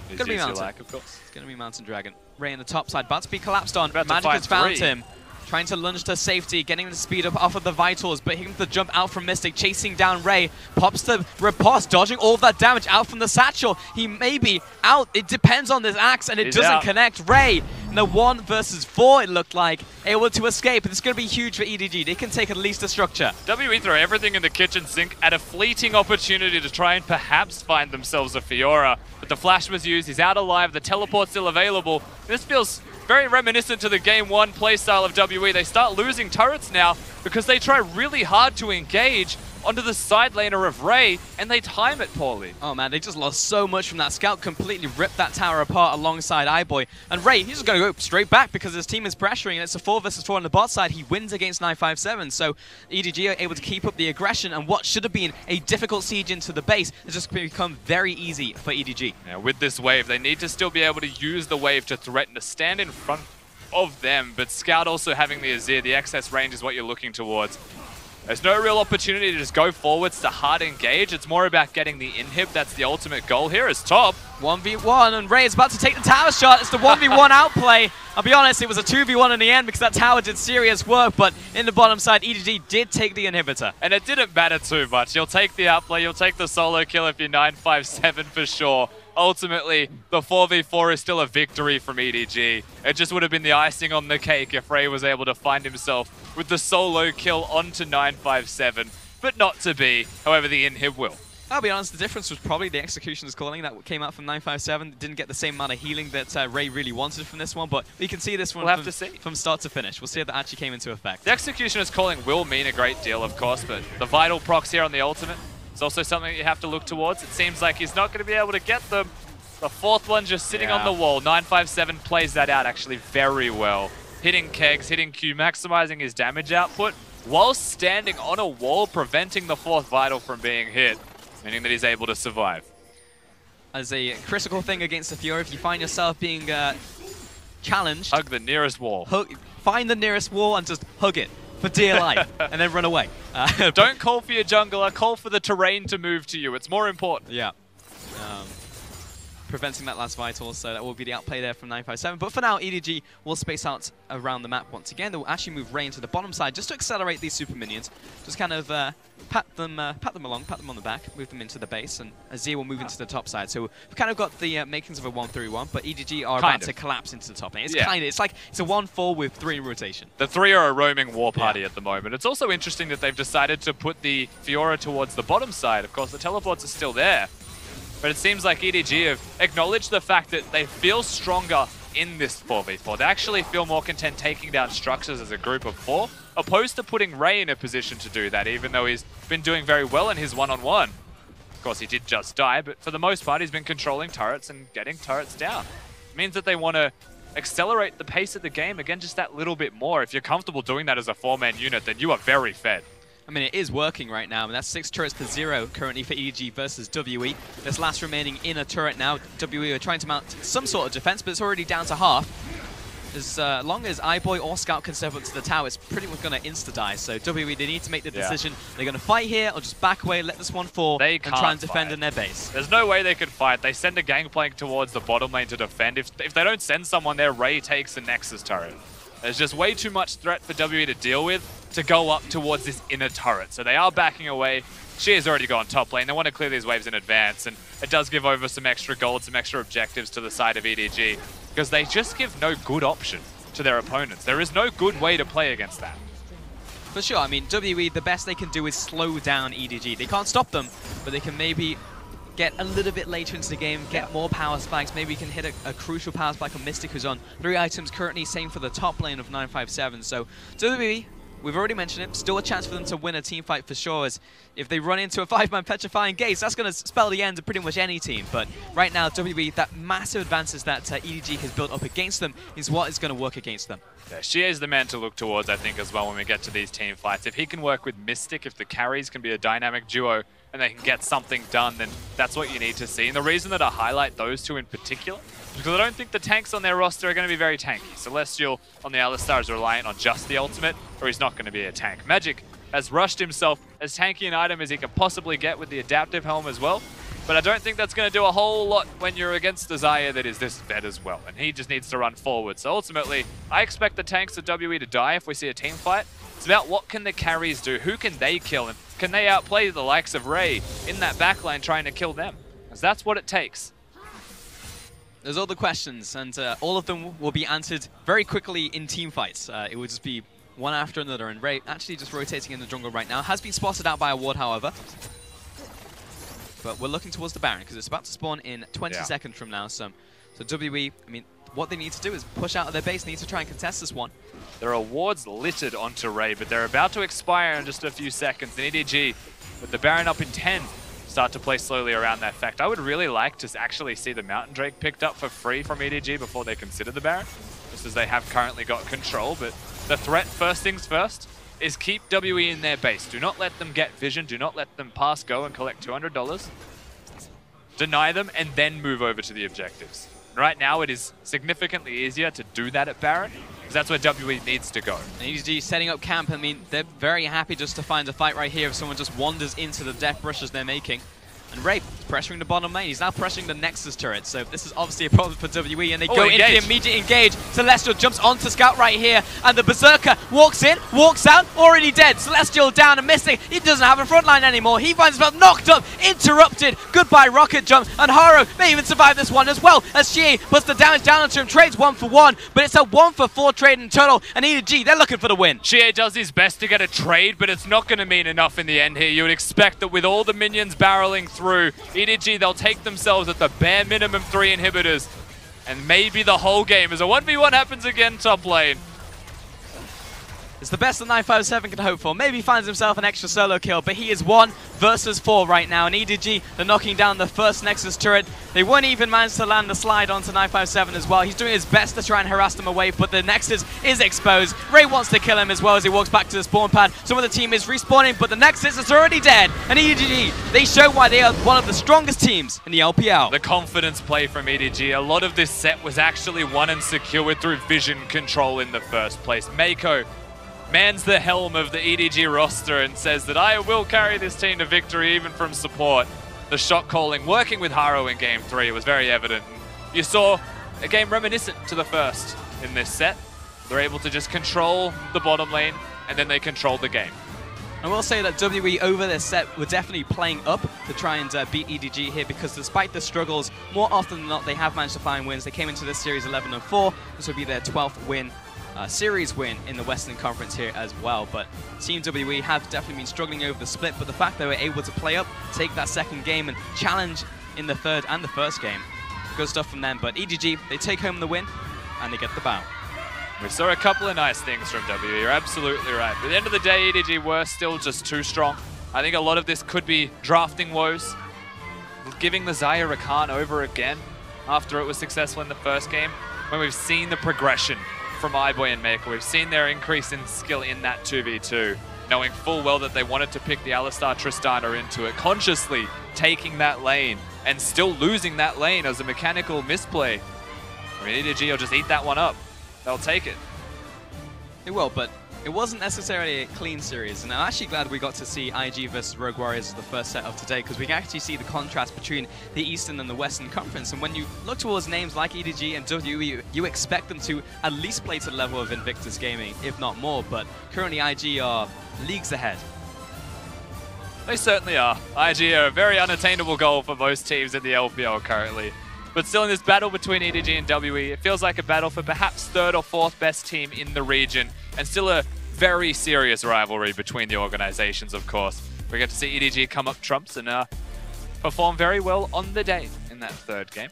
It's going to be Mountain. Of course. It's going to be Mountain Dragon. Ray in the top side, about to be collapsed on. Magic has found him. Trying to lunge to safety, getting him to speed up off of the Vitals, but hitting the jump out from Mystic, chasing down Ray, pops the riposte, dodging all of that damage out from the satchel. He may be out, it depends on this axe, and it doesn't connect. Ray, in the 1 versus 4, it looked like, able to escape, and it's going to be huge for EDG. They can take at least a structure. WE throw everything in the kitchen sink at a fleeting opportunity to try and perhaps find themselves a Fiora, but the flash was used, he's out alive, the teleport's still available. This feels very reminiscent to the game 1 playstyle of WE. They start losing turrets now because they try really hard to engage onto the side laner of Ray, and they time it poorly. Oh man, they just lost so much from that. Scout completely ripped that tower apart alongside iBoy. And Ray, he's just going to go straight back because his team is pressuring, and it's a 4 versus 4 on the bot side. He wins against 957, so EDG are able to keep up the aggression, and what should have been a difficult siege into the base has just become very easy for EDG. Yeah, with this wave, they need to still be able to use the wave to threaten to stand in front of them, but Scout also having the Azir, the excess range is what you're looking towards. There's no real opportunity to just go forwards to hard engage. It's more about getting the inhib. That's the ultimate goal here is top. 1v1, and Ray is about to take the tower shot. It's the 1v1 outplay. I'll be honest, it was a 2v1 in the end because that tower did serious work, but in the bottom side, EDG did take the inhibitor. And it didn't matter too much. You'll take the outplay, you'll take the solo kill if you're 957 for sure. Ultimately, the 4v4 is still a victory from EDG. It just would have been the icing on the cake if Ray was able to find himself with the solo kill onto 957, but not to be. However, the inhib will. I'll be honest, the difference was probably the executioner's calling that came out from 957. Didn't get the same amount of healing that Ray really wanted from this one, but we can see this one from start to finish. We'll see if that actually came into effect. The executioner's calling will mean a great deal, of course, but the vital procs here on the ultimate is also something you have to look towards. It seems like he's not going to be able to get them. The fourth one just sitting on the wall. 957 plays that out actually very well. Hitting kegs, hitting Q, maximizing his damage output, while standing on a wall, preventing the fourth vital from being hit, meaning that he's able to survive. As a critical thing against the Fury, if you find yourself being challenged... Hug the nearest wall. Find the nearest wall and just hug it for dear life, and then run away. Don't call for your jungler, call for the terrain to move to you. It's more important. Yeah. Preventing that last vital, so that will be the outplay there from 957. But for now, EDG will space out around the map once again. They will actually move Ray into the bottom side just to accelerate these super minions. Just kind of pat them along, pat them on the back, move them into the base, and Azir will move into the top side. So we've kind of got the makings of a 1-3-1, but EDG are about to collapse into the top lane. It's it's like it's a 1-4 with 3 in rotation. The 3 are a roaming war party at the moment. It's also interesting that they've decided to put the Fiora towards the bottom side. Of course, the teleports are still there. But it seems like EDG have acknowledged the fact that they feel stronger in this 4v4. They actually feel more content taking down structures as a group of 4, opposed to putting Ray in a position to do that, even though he's been doing very well in his one-on-one. Of course, he did just die, but for the most part, he's been controlling turrets and getting turrets down. It means that they want to accelerate the pace of the game, again, just that little bit more. If you're comfortable doing that as a 4-man unit, then you are very fed. I mean, it is working right now, and that's 6 turrets to 0 currently for EDG versus WE. This last remaining inner turret now, WE are trying to mount some sort of defense, but it's already down to half. As long as iBoy or Scout can step up to the tower, it's pretty much going to insta-die. So WE, they need to make the decision. They're going to fight here or just back away, let this one fall, and try and defend in their base. There's no way they could fight. They send a gangplank towards the bottom lane to defend. If they don't send someone there, Ray takes the Nexus turret. There's just way too much threat for WE to deal with to go up towards this inner turret. So they are backing away. She has already gone top lane. They want to clear these waves in advance, and it does give over some extra gold, some extra objectives to the side of EDG, because they just give no good option to their opponents. There is no good way to play against that. For sure. I mean, WE, the best they can do is slow down EDG. They can't stop them, but they can maybe get a little bit later into the game, get more power spikes. Maybe we can hit a crucial power spike on Mystic, who's on 3 items currently, same for the top lane of 957. So WWE, we've already mentioned it, still a chance for them to win a team fight for sure, as if they run into a 5-man petrifying gaze, that's going to spell the end of pretty much any team. But right now, WWE, that massive advances that EDG has built up against them is what is going to work against them. Yeah, she is the man to look towards, I think, as well, when we get to these team fights. If he can work with Mystic, if the carries can be a dynamic duo, and they can get something done, then that's what you need to see. And the reason that I highlight those two in particular is because I don't think the tanks on their roster are going to be very tanky. Celestial on the Alistar is reliant on just the ultimate, or he's not going to be a tank. Magic has rushed himself as tanky an item as he can possibly get with the adaptive helm as well. But I don't think that's going to do a whole lot when you're against a Xayah that is this fed as well. And he just needs to run forward. So ultimately, I expect the tanks of WE to die if we see a team fight. It's about what can the carries do, who can they kill, and can they outplay the likes of Ray in that backline trying to kill them? Because that's what it takes. There's all the questions, and all of them will be answered very quickly in team fights. It will just be one after another, and Ray actually just rotating in the jungle right now. Has been spotted out by a ward, however. But we're looking towards the Baron, because it's about to spawn in 20 seconds from now. So WE, I mean, what they need to do is push out of their base, need to try and contest this one. There are wards littered onto Ray, but they're about to expire in just a few seconds. And EDG, with the Baron up in 10, start to play slowly around that fact. I would really like to actually see the Mountain Drake picked up for free from EDG before they consider the Baron, just as they have currently got control. But the threat, first things first, is keep WE in their base. Do not let them get vision. Do not let them pass go and collect $200. Deny them and then move over to the objectives. Right now, it is significantly easier to do that at Baron because that's where WE needs to go. And EDG setting up camp. I mean, they're very happy just to find a fight right here if someone just wanders into the death rushes they're making. And Ray pressuring the bottom lane. He's now pressuring the Nexus turret. So this is obviously a problem for WE. And they go into the immediate engage. Celestial jumps onto Scout right here. And the Berserker walks in, walks out, already dead. Celestial down and missing. He doesn't have a front line anymore. He finds himself knocked up, interrupted. Goodbye Rocket Jump. And Haro may even survive this one as well. As Shie puts the damage down onto him. Trades 1 for 1. But it's a 1 for 4 trade in total. And EDG, they're looking for the win. Shie does his best to get a trade, but it's not going to mean enough in the end here. You would expect that with all the minions barreling through, EDG, they'll take themselves at the bare minimum 3 inhibitors. And maybe the whole game as a 1v1 happens again top lane. It's the best that 957 can hope for. Maybe he finds himself an extra solo kill, but he is 1 versus 4 right now. And EDG, they're knocking down the first Nexus turret. They won't even manage to land the slide onto 957 as well. He's doing his best to try and harass them away, but the Nexus is exposed. Ray wants to kill him as well as he walks back to the spawn pad. Some of the team is respawning, but the Nexus is already dead. And EDG, they show why they are one of the strongest teams in the LPL. The confidence play from EDG. A lot of this set was actually won and secured through vision control in the first place. Mako mans the helm of the EDG roster and says that I will carry this team to victory even from support. The shot calling, working with Haro in Game 3 was very evident. You saw a game reminiscent to the first in this set. They're able to just control the bottom lane and then they control the game. I will say that WE over this set were definitely playing up to try and beat EDG here because despite the struggles, more often than not they have managed to find wins. They came into this series 11-4. This would be their 12th win. Series win in the Western Conference here as well, but Team WE have definitely been struggling over the split, but the fact they were able to play up, take that second game and challenge in the third and the first game, good stuff from them. But EDG, they take home the win and they get the bow. We saw a couple of nice things from WE, you're absolutely right. But at the end of the day, EDG were still just too strong. I think a lot of this could be drafting woes, giving the Xayah Rakan over again after it was successful in the first game, when we've seen the progression from iBoy and Mako. We've seen their increase in skill in that 2v2, knowing full well that they wanted to pick the Alistar Tristana into it, consciously taking that lane and still losing that lane as a mechanical misplay. I mean, EDG will just eat that one up. They'll take it. It will, but it wasn't necessarily a clean series, and I'm actually glad we got to see IG versus Rogue Warriors as the first set of today, because we can actually see the contrast between the Eastern and the Western Conference. And when you look towards names like EDG and WE, you expect them to at least play to the level of Invictus Gaming, if not more, but currently IG are leagues ahead. They certainly are. IG are a very unattainable goal for most teams in the LPL currently. But still in this battle between EDG and WE, it feels like a battle for perhaps 3rd or 4th best team in the region, and still a very serious rivalry between the organizations, of course. We get to see EDG come up trumps and perform very well on the day in that 3rd game.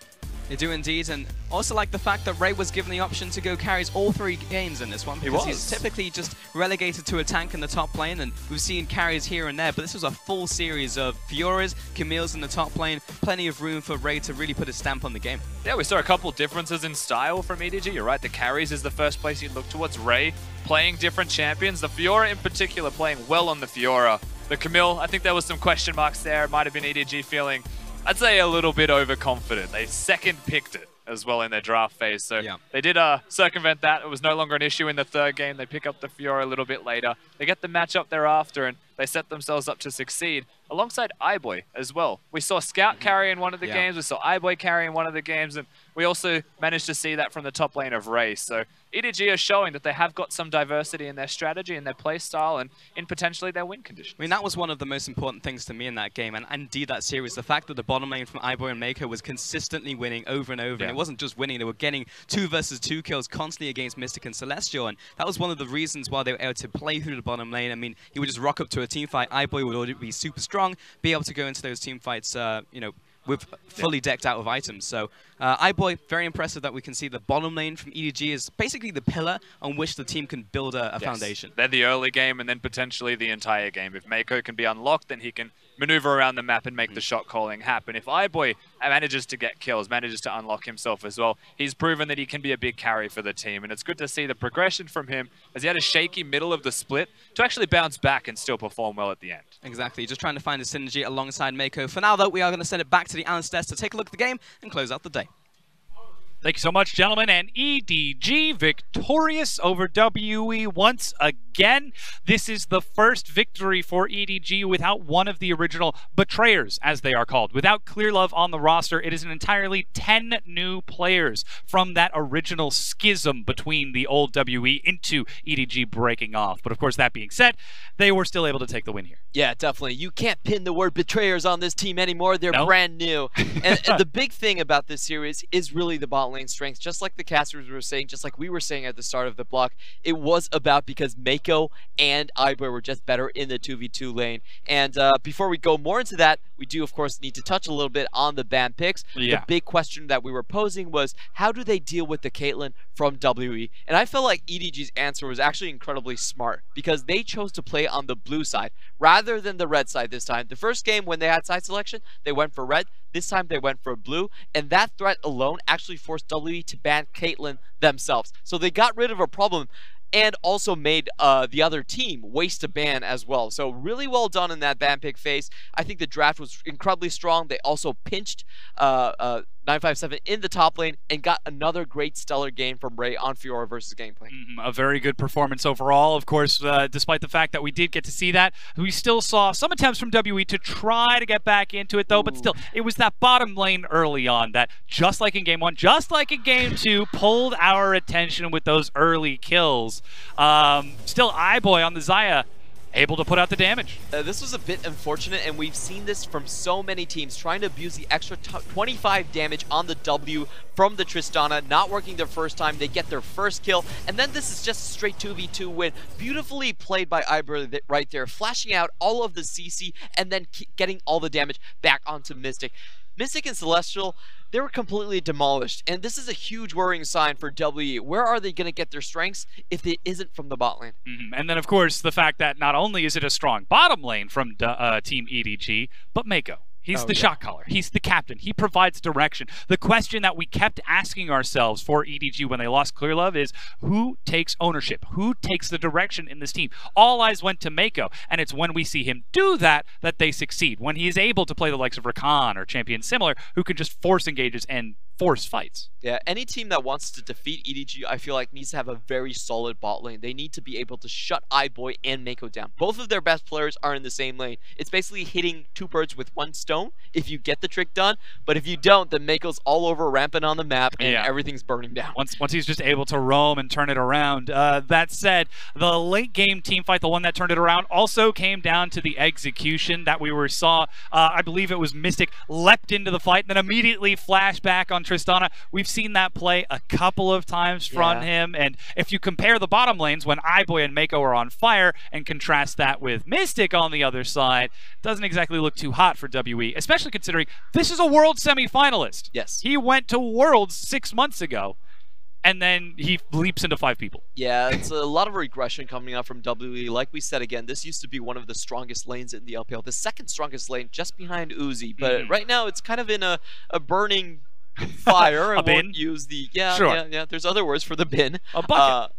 They do indeed, and also like the fact that Ray was given the option to go carries all 3 games in this one, because he's typically just relegated to a tank in the top lane, and we've seen carries here and there, but this was a full series of Fioras, Camille's in the top lane, plenty of room for Ray to really put his stamp on the game. Yeah, we saw a couple differences in style from EDG. You're right, the carries is the first place you'd look towards. Ray playing different champions, the Fiora in particular playing well on the Fiora. The Camille, I think there was some question marks there. It might have been EDG feeling, I'd say, a little bit overconfident. They second picked it as well in their draft phase. So they did circumvent that. It was no longer an issue in the 3rd game. They pick up the Fiora a little bit later. They get the matchup thereafter, and they set themselves up to succeed alongside iBoy as well. We saw Scout carry in one of the games. We saw iBoy carry in one of the games, and we also managed to see that from the top lane of Ray. So EDG are showing that they have got some diversity in their strategy and their play style and in potentially their win conditions. I mean, that was one of the most important things to me in that game, and indeed that series. The fact that the bottom lane from iBoy and Mako was consistently winning over and over. And it wasn't just winning, they were getting 2 versus 2 kills constantly against Mystic and Celestial, and that was one of the reasons why they were able to play through the bottom lane. I mean, he would just rock up to a team fight, iBoy would already be super strong, be able to go into those team fights, you know, with fully decked out of items. So iBoy, very impressive that we can see the bottom lane from EDG is basically the pillar on which the team can build a foundation. They're the early game and then potentially the entire game. If Mako can be unlocked, then he can maneuver around the map and make the shot calling happen. If iBoy manages to get kills, manages to unlock himself as well, he's proven that he can be a big carry for the team. And it's good to see the progression from him as he had a shaky middle of the split to actually bounce back and still perform well at the end. Exactly, just trying to find a synergy alongside Mako. For now, though, we are going to send it back to the analyst desk to take a look at the game and close out the day. Thank you so much, gentlemen. And EDG victorious over WE once again. This is the first victory for EDG without one of the original betrayers, as they are called. Without Clearlove on the roster, it is an entirely 10 new players from that original schism between the old WE into EDG breaking off. But of course, that being said, they were still able to take the win here. Yeah, definitely. You can't pin the word betrayers on this team anymore. They're brand new. And the big thing about this series is really the bot lane strength. Just like the casters were saying, just like we were saying at the start of the block, it was about because Mako and iBoy were just better in the 2v2 lane. And before we go more into that, we do, of course, need to touch a little bit on the ban picks. Yeah. The big question that we were posing was, how do they deal with the Caitlyn from WE? And I felt like EDG's answer was actually incredibly smart because they chose to play on the blue side rather than the red side this time. The first game when they had side selection, they went for red. This time they went for blue, and that threat alone actually forced WE to ban Caitlyn themselves. So they got rid of a problem and also made the other team waste a ban as well. So really well done in that ban pick phase. I think the draft was incredibly strong. They also pinched 957 in the top lane and got another great stellar game from Ray on Fiora versus gameplay. A very good performance overall. Of course, despite the fact that we did get to see that, we still saw some attempts from WE to try to get back into it, though. But still, it was that bottom lane early on that, just like in Game 1, just like in Game 2, pulled our attention with those early kills. Still, iBoy on the Xayah, able to put out the damage. This was a bit unfortunate, and we've seen this from so many teams trying to abuse the extra 25 damage on the W from the Tristana, not working their first time. They get their first kill, and then this is just a straight 2v2 win. Beautifully played by Iber right there, flashing out all of the CC and then getting all the damage back onto Mystic. Mystic and Celestial, they were completely demolished, and this is a huge worrying sign for WE. Where are they going to get their strengths if it isn't from the bot lane? And then, of course, the fact that not only is it a strong bottom lane from Team EDG, but Mako. He's the shot caller. He's the captain. He provides direction. The question that we kept asking ourselves for EDG when they lost Clearlove is, who takes ownership? Who takes the direction in this team? All eyes went to Mako, and it's when we see him do that that they succeed. When he is able to play the likes of Rakan or champions similar, who can just force engages and force fights. Yeah, any team that wants to defeat EDG, I feel like, needs to have a very solid bot lane. They need to be able to shut iBoy and Mako down. Both of their best players are in the same lane. It's basically hitting two birds with one stone if you get the trick done, but if you don't, then Mako's all over rampant on the map and everything's burning down. Once he's just able to roam and turn it around. That said, the late game team fight, the one that turned it around, also came down to the execution that we saw. I believe it was Mystic leapt into the fight and then immediately flashed back on Tristana. We've seen that play a couple of times from him, and if you compare the bottom lanes when iBoy and Mako are on fire and contrast that with Mystic on the other side, doesn't exactly look too hot for WE, especially considering this is a World semi-finalist. Yes. He went to Worlds 6 months ago, and then he leaps into 5 people. Yeah, it's a lot of regression coming up from WE. Like we said again, this used to be one of the strongest lanes in the LPL, the second strongest lane just behind Uzi, but right now it's kind of in a burning fire. A bin? Use the there's other words for the bin. A bucket.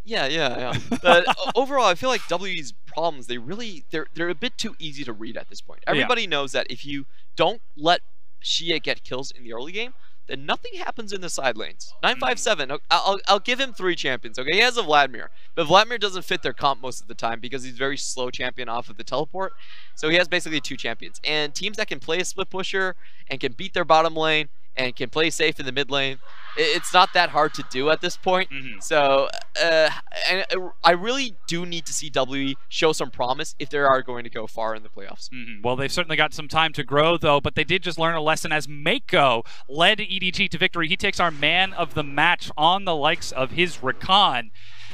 But overall, I feel like WE's problems, they're a bit too easy to read at this point. Everybody knows that if you don't let Shia get kills in the early game, then nothing happens in the side lanes. 957, I'll give him 3 champions, okay? He has a Vladimir, but Vladimir doesn't fit their comp most of the time because he's very slow champion off of the teleport. So he has basically 2 champions. And teams that can play a split pusher and can beat their bottom lane and can play safe in the mid lane, it's not that hard to do at this point. So I really do need to see WE show some promise if they are going to go far in the playoffs. Well, they've certainly got some time to grow, though, but they did just learn a lesson as Mako led EDG to victory. He takes our man of the match on the likes of his Rakan.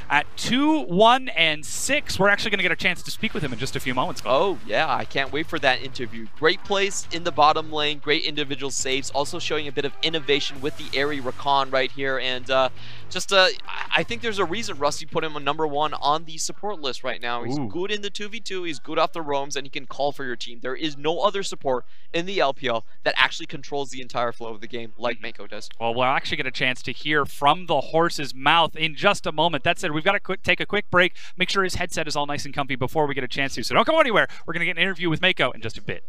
At 2-1-6, we're actually going to get a chance to speak with him in just a few moments. Oh, yeah, I can't wait for that interview. Great plays in the bottom lane, great individual saves, also showing a bit of innovation with the airy Rakan right here. And I think there's a reason Rusty put him on #1 on the support list right now. He's good in the 2v2, he's good off the roams, and he can call for your team. There is no other support in the LPL that actually controls the entire flow of the game like Mako does. Well, we'll actually get a chance to hear from the horse's mouth in just a moment. That said, we've got to take a quick break, make sure his headset is all nice and comfy before we get a chance to. So don't go anywhere. We're going to get an interview with Mako in just a bit.